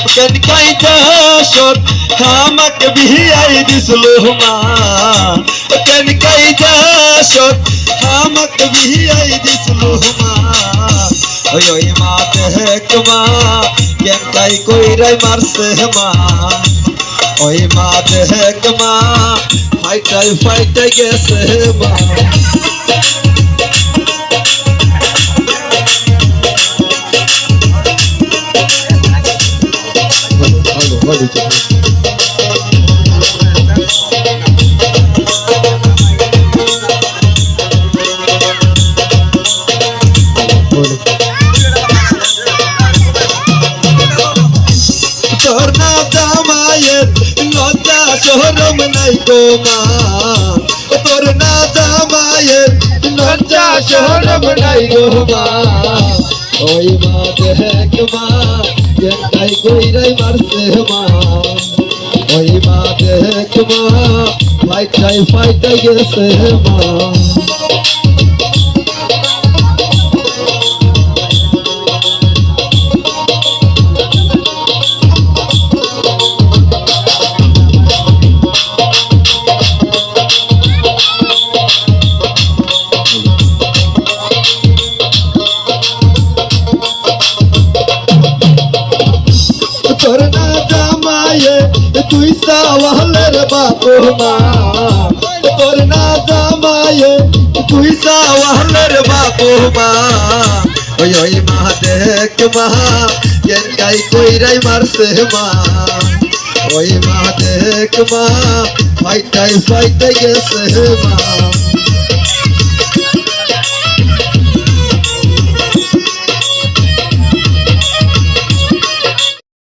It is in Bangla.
কেন কাইটা সর আমাকে বিয়াই দিছিল মা কেন কাইটা সর আমাকে বিয়াই দিছিল মা ওই ওই মা দেখ মা কেন কাই কইরাই মারছে মা ওই মা দেখ মা ফাইটাই ফাইটাই গেছে মা তোর না জামায়ের লজ্জা শরম নাই গো মা তোর না জামায়ের লজ্জা শরম নাই গো মা ওই মা দেখ মা কেন কইরাই মারছে মা ওই মা দেখ মা ফাইটাই ফাইটাই গেছে মা তোর না জামায়ে তুই সাওয়ালের বাপু মা তোর না জামায়ে তুই সাওয়ালের বাপু মা ওই ওই মা দেখ মা কেন কাই কইরাই মারছে মা ওই মা দেখ মা ফাইটাই ফাইটাই গেছে মা